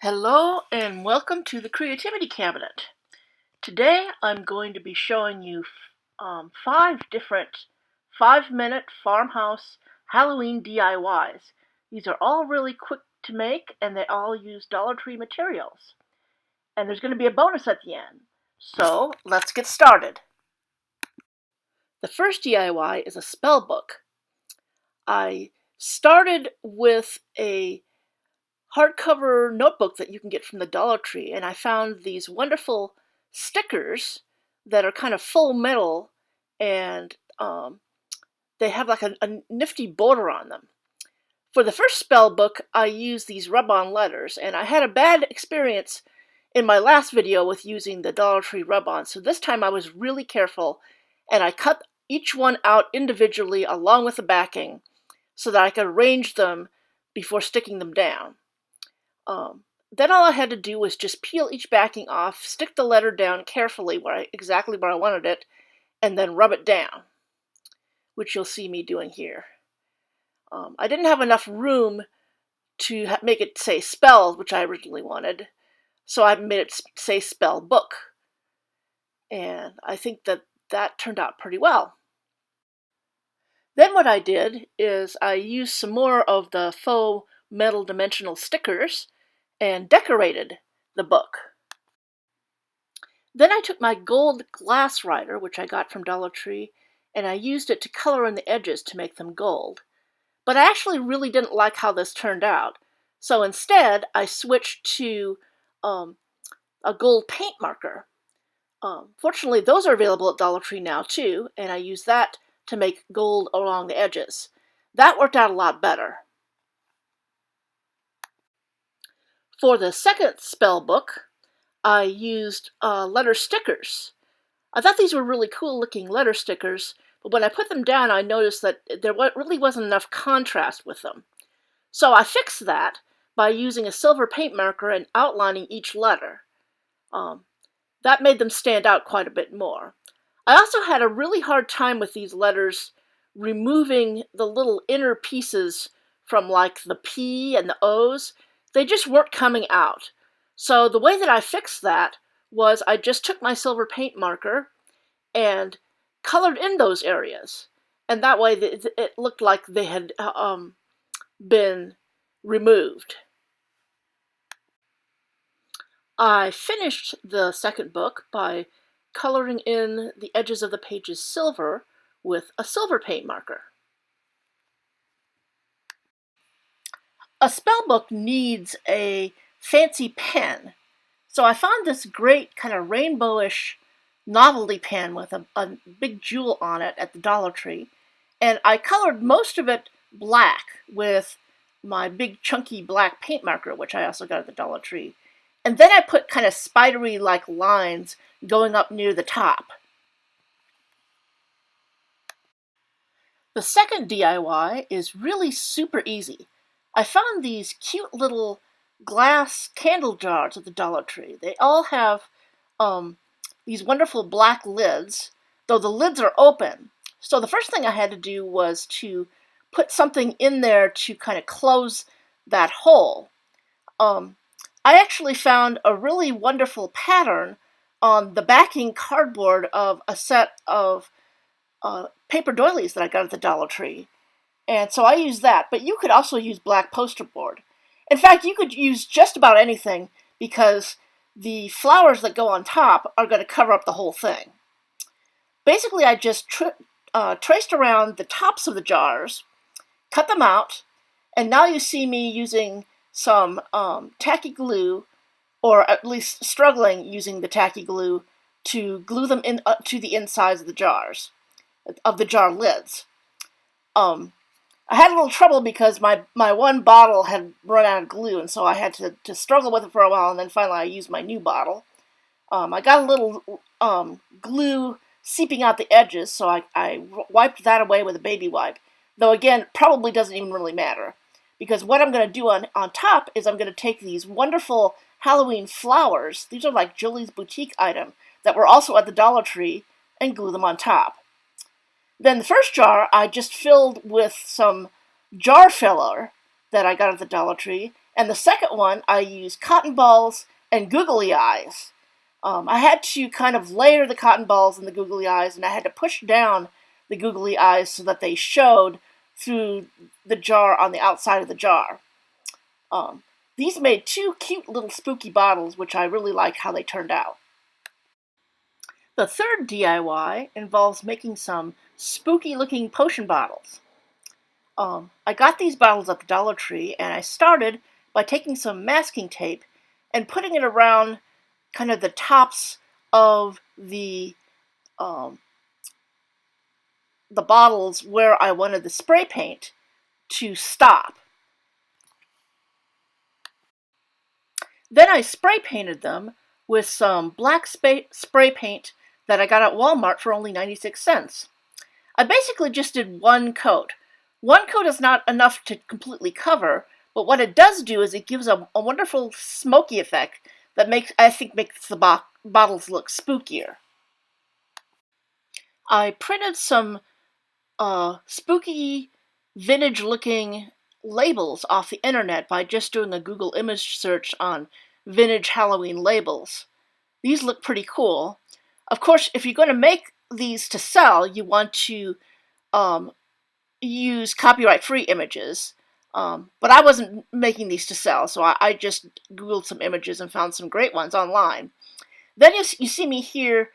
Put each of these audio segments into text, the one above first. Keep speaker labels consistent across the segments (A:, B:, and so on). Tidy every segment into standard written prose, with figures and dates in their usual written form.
A: Hello and welcome to the Creativity Cabinet. Today I'm going to be showing you 5 different 5-minute farmhouse Halloween DIYs. These are all really quick to make and they all use Dollar Tree materials. And there's going to be a bonus at the end. So let's get started. The first DIY is a spellbook. I started with a hardcover notebook that you can get from the Dollar Tree, and I found these wonderful stickers that are kind of full metal, and they have like a nifty border on them. For the first spell book, I used these rub-on letters, and I had a bad experience in my last video with using the Dollar Tree rub-on, so this time I was really careful, and I cut each one out individually along with the backing so that I could arrange them before sticking them down. Then all I had to do was just peel each backing off, stick the letter down carefully exactly where I wanted it, and then rub it down, which you'll see me doing here. I didn't have enough room to make it say spell, which I originally wanted, so I made it say spell book. And I think that turned out pretty well. Then what I did is I used some more of the faux metal dimensional stickers and decorated the book. Then I took my gold glass writer, which I got from Dollar Tree, and I used it to color in the edges to make them gold. But I actually really didn't like how this turned out, so instead I switched to a gold paint marker. Fortunately, those are available at Dollar Tree now too, and I used that to make gold along the edges. That worked out a lot better. For the second spell book, I used letter stickers. I thought these were really cool looking letter stickers, but when I put them down I noticed that there really wasn't enough contrast with them. So I fixed that by using a silver paint marker and outlining each letter. That made them stand out quite a bit more. I also had a really hard time with these letters removing the little inner pieces from like the P and the O's. They just weren't coming out. So the way that I fixed that was I just took my silver paint marker and colored in those areas. And that way it looked like they had been removed. I finished the second book by coloring in the edges of the pages silver with a silver paint marker. A spellbook needs a fancy pen, so I found this great kind of rainbowish novelty pen with a big jewel on it at the Dollar Tree, and I colored most of it black with my big chunky black paint marker, which I also got at the Dollar Tree. And then I put kind of spidery like lines going up near the top. The second DIY is really super easy. I found these cute little glass candle jars at the Dollar Tree. They all have these wonderful black lids, though the lids are open. So the first thing I had to do was to put something in there to kind of close that hole. I actually found a really wonderful pattern on the backing cardboard of a set of paper doilies that I got at the Dollar Tree. And so I used that, but you could also use black poster board. In fact, you could use just about anything because the flowers that go on top are going to cover up the whole thing. Basically, I just traced around the tops of the jars, cut them out, and now you see me using some tacky glue, or at least struggling using the tacky glue to glue them to the insides of the jars, of the jar lids. I had a little trouble because my one bottle had run out of glue, and so I had to struggle with it for a while, and then finally I used my new bottle. I got a little glue seeping out the edges, so I wiped that away with a baby wipe, though again, probably doesn't even really matter, because what I'm going to do on top is I'm going to take these wonderful Halloween flowers, these are like Julie's Boutique item, that were also at the Dollar Tree, and glue them on top. Then the first jar I just filled with some jar filler that I got at the Dollar Tree, And the second one, I used cotton balls and googly eyes. I had to kind of layer the cotton balls and the googly eyes, and I had to push down the googly eyes so that they showed through the jar on the outside of the jar. These made two cute little spooky bottles, which I really like how they turned out. The third DIY involves making some spooky looking potion bottles. I got these bottles at the Dollar Tree, and I started by taking some masking tape and putting it around kind of the tops of the bottles where I wanted the spray paint to stop. Then I spray painted them with some black spray paint that I got at Walmart for only 96 cents. I basically just did one coat. One coat is not enough to completely cover, but what it does do is it gives a wonderful smoky effect that makes the bottles look spookier. I printed some spooky vintage looking labels off the internet by just doing a Google image search on vintage Halloween labels. These look pretty cool. Of course, if you're going to make these to sell, you want to use copyright-free images. But I wasn't making these to sell, so I just Googled some images and found some great ones online. Then you see me here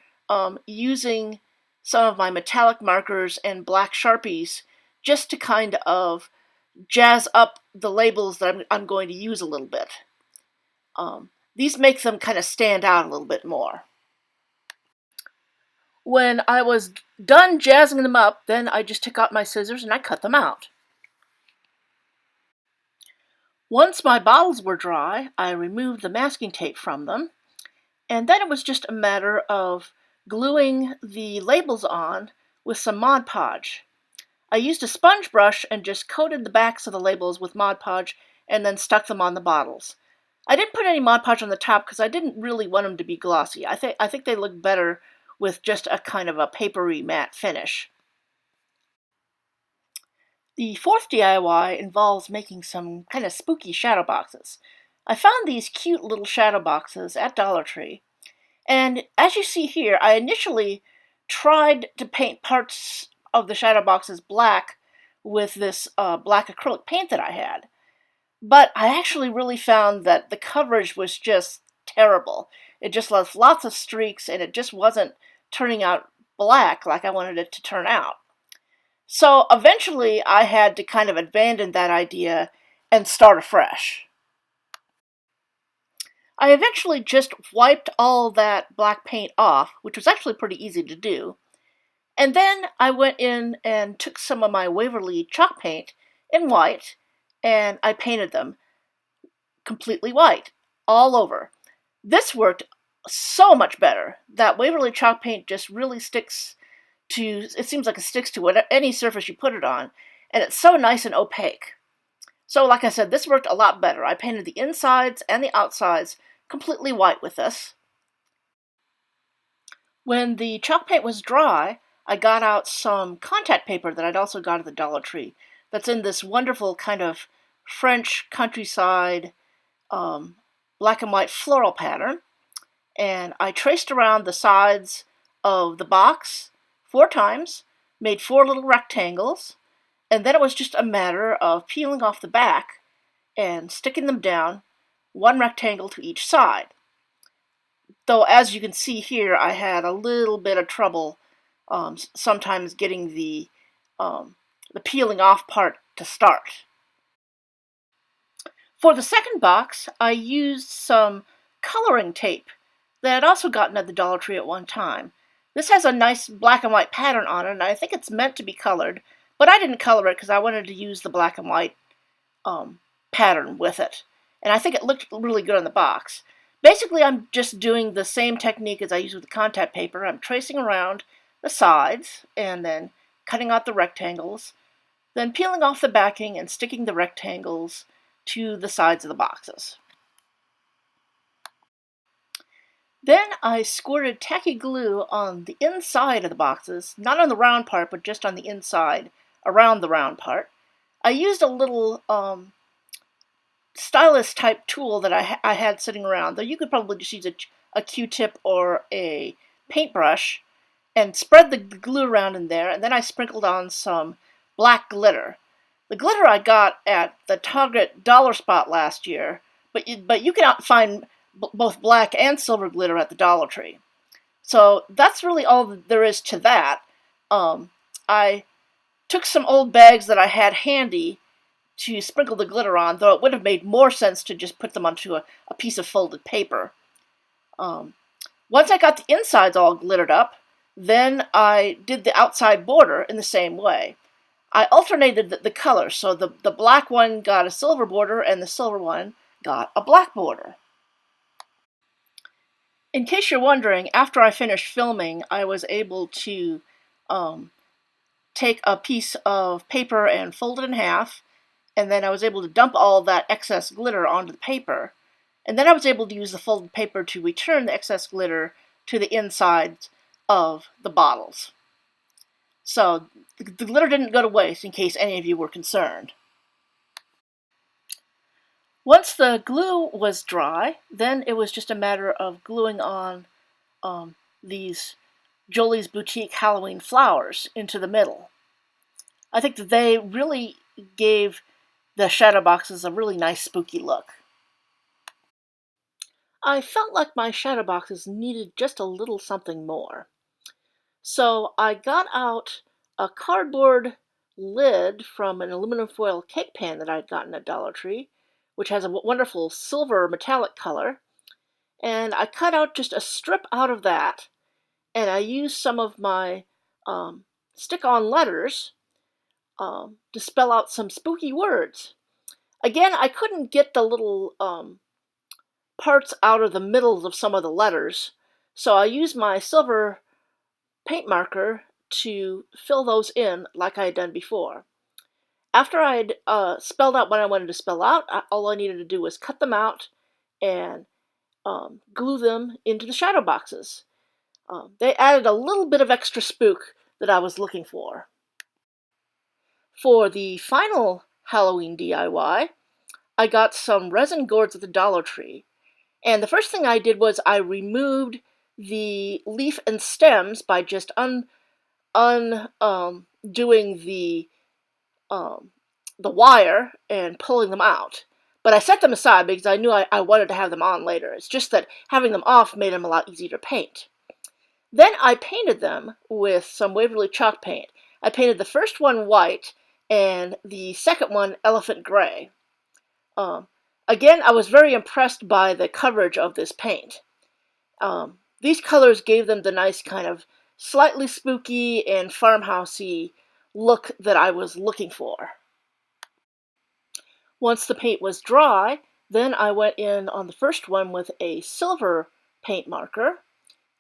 A: using some of my metallic markers and black Sharpies just to kind of jazz up the labels that I'm going to use a little bit. These make them kind of stand out a little bit more. When I was done jazzing them up, then I just took out my scissors and I cut them out. Once my bottles were dry, I removed the masking tape from them, and then it was just a matter of gluing the labels on with some Mod Podge. I used a sponge brush and just coated the backs of the labels with Mod Podge and then stuck them on the bottles. I didn't put any Mod Podge on the top because I didn't really want them to be glossy. I think they look better with just a kind of a papery matte finish. The fourth DIY involves making some kind of spooky shadow boxes. I found these cute little shadow boxes at Dollar Tree, and as you see here, I initially tried to paint parts of the shadow boxes black with this black acrylic paint that I had, but I actually really found that the coverage was just terrible. It just left lots of streaks, and it just wasn't turning out black like I wanted it to turn out. So eventually I had to kind of abandon that idea and start afresh. I eventually just wiped all that black paint off, which was actually pretty easy to do. And then I went in and took some of my Waverly chalk paint in white, and I painted them completely white, all over. This worked so much better. That Waverly chalk paint just really sticks to, it seems like it sticks to any surface you put it on, and it's so nice and opaque. So like I said, this worked a lot better. I painted the insides and the outsides completely white with this. When the chalk paint was dry, I got out some contact paper that I'd also got at the Dollar Tree that's in this wonderful kind of French countryside black and white floral pattern, and I traced around the sides of the box 4 times, made 4 little rectangles, and then it was just a matter of peeling off the back and sticking them down, 1 rectangle to each side. Though, as you can see here, I had a little bit of trouble sometimes getting the peeling off part to start. For the second box, I used some coloring tape that I'd also gotten at the Dollar Tree at one time. This has a nice black and white pattern on it, and I think it's meant to be colored, but I didn't color it because I wanted to use the black and white pattern with it. And I think it looked really good on the box. Basically, I'm just doing the same technique as I use with the contact paper. I'm tracing around the sides and then cutting out the rectangles, then peeling off the backing and sticking the rectangles to the sides of the boxes. Then I squirted tacky glue on the inside of the boxes, not on the round part, but just on the inside, around the round part. I used a little stylus type tool that I had sitting around, though you could probably just use a Q-tip or a paintbrush, and spread the glue around in there, and then I sprinkled on some black glitter. The glitter I got at the Target dollar spot last year, but you can find both black and silver glitter at the Dollar Tree. So that's really all there is to that. I took some old bags that I had handy to sprinkle the glitter on, though it would have made more sense to just put them onto a piece of folded paper. Once I got the insides all glittered up, then I did the outside border in the same way. I alternated the colors, so the black one got a silver border and the silver one got a black border. In case you're wondering, after I finished filming, I was able to take a piece of paper and fold it in half, and then I was able to dump all that excess glitter onto the paper. And then I was able to use the folded paper to return the excess glitter to the insides of the bottles. So the glitter didn't go to waste, in case any of you were concerned. Once the glue was dry, then it was just a matter of gluing on these Jolie's Boutique Halloween flowers into the middle. I think that they really gave the shadow boxes a really nice spooky look. I felt like my shadow boxes needed just a little something more. So I got out a cardboard lid from an aluminum foil cake pan that I'd gotten at Dollar Tree, which has a wonderful silver metallic color, and I cut out just a strip out of that, and I used some of my stick-on letters to spell out some spooky words. Again, I couldn't get the little parts out of the middles of some of the letters, so I used my silver paint marker to fill those in like I had done before. After I had spelled out what I wanted to spell out, all I needed to do was cut them out and glue them into the shadow boxes. They added a little bit of extra spook that I was looking for. For the final Halloween DIY, I got some resin gourds at the Dollar Tree. And the first thing I did was I removed the leaf and stems by just undoing the wire and pulling them out. But I set them aside because I knew I wanted to have them on later. It's just that having them off made them a lot easier to paint. Then I painted them with some Waverly chalk paint. I painted the first one white and the second one elephant gray. Again, I was very impressed by the coverage of this paint. These colors gave them the nice kind of slightly spooky and farmhousey look that I was looking for. Once the paint was dry, then I went in on the first one with a silver paint marker,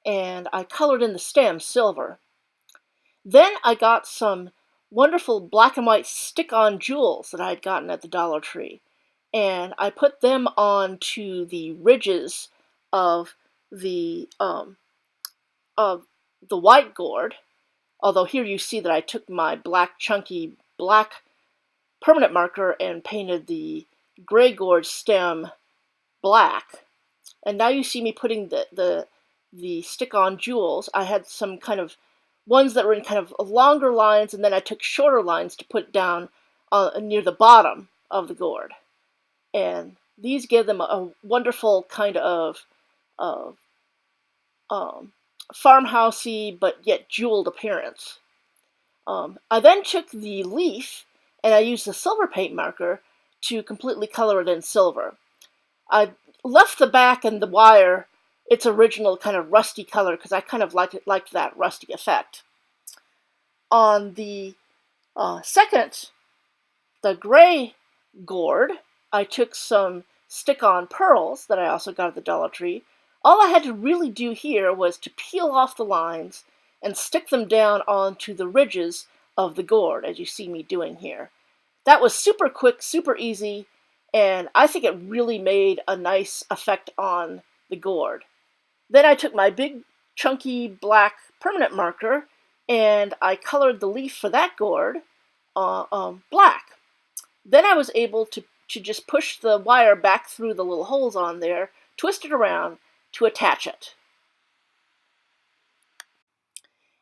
A: and I colored in the stem silver. Then I got some wonderful black and white stick-on jewels that I had gotten at the Dollar Tree, and I put them onto the ridges of the white gourd, although here you see that I took my chunky black permanent marker and painted the gray gourd stem black. And now you see me putting the stick-on jewels. I had some kind of ones that were in kind of longer lines, and then I took shorter lines to put down near the bottom of the gourd. And these give them a wonderful kind of farmhousey but yet jeweled appearance. I then took the leaf and I used the silver paint marker to completely color it in silver. I left the back and the wire its original kind of rusty color because I kind of liked that rusty effect. On the second, the gray gourd, I took some stick-on pearls that I also got at the Dollar Tree. All I had to really do here was to peel off the lines and stick them down onto the ridges of the gourd, as you see me doing here. That was super quick, super easy, and I think it really made a nice effect on the gourd. Then I took my big, chunky black permanent marker and I colored the leaf for that gourd black. Then I was able to to just push the wire back through the little holes on there, twist it around to attach it.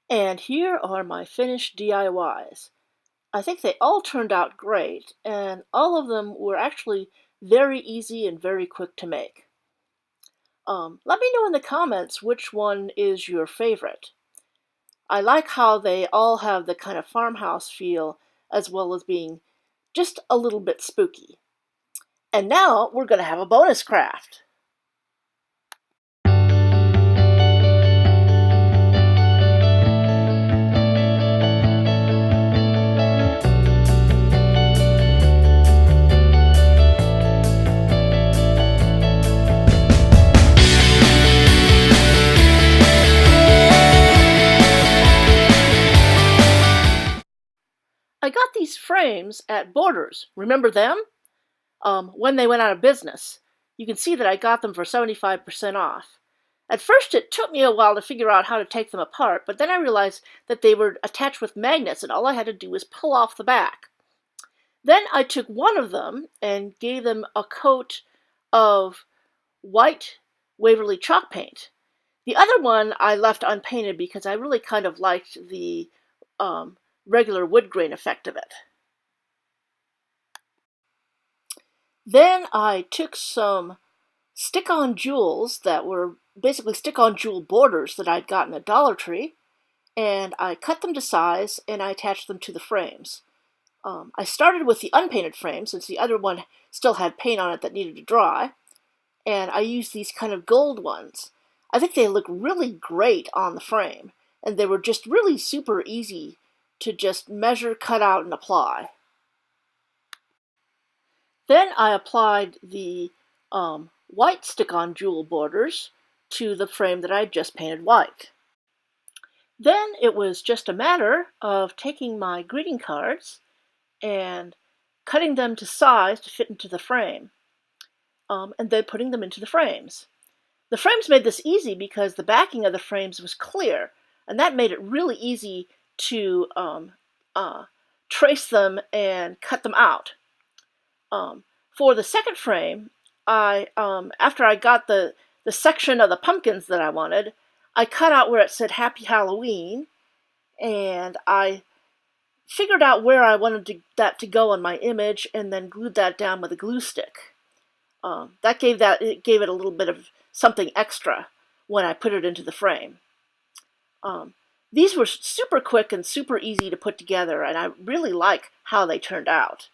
A: And here are my finished DIYs. I think they all turned out great, and all of them were actually very easy and very quick to make. Let me know in the comments which one is your favorite. I like how they all have the kind of farmhouse feel, as well as being just a little bit spooky. And now we're going to have a bonus craft. I got these frames at Borders. Remember them? When they went out of business. You can see that I got them for 75% off. At first it took me a while to figure out how to take them apart, but then I realized that they were attached with magnets and all I had to do was pull off the back. Then I took one of them and gave them a coat of white Waverly chalk paint. The other one I left unpainted because I really kind of liked the regular wood grain effect of it. Then I took some stick-on jewels that were basically stick-on jewel borders that I'd gotten at Dollar Tree, and I cut them to size and I attached them to the frames. I started with the unpainted frame since the other one still had paint on it that needed to dry, and I used these kind of gold ones. I think they look really great on the frame, and they were just really super easy to just measure, cut out, and apply. Then I applied the white stick-on jewel borders to the frame that I had just painted white. Then it was just a matter of taking my greeting cards and cutting them to size to fit into the frame, and then putting them into the frames. The frames made this easy because the backing of the frames was clear, and that made it really easy to trace them and cut them out. For the second frame, after I got the section of the pumpkins that I wanted, I cut out where it said Happy Halloween, and I figured out where I wanted that to go on my image, and then glued that down with a glue stick. It gave it a little bit of something extra when I put it into the frame. These were super quick and super easy to put together, and I really like how they turned out.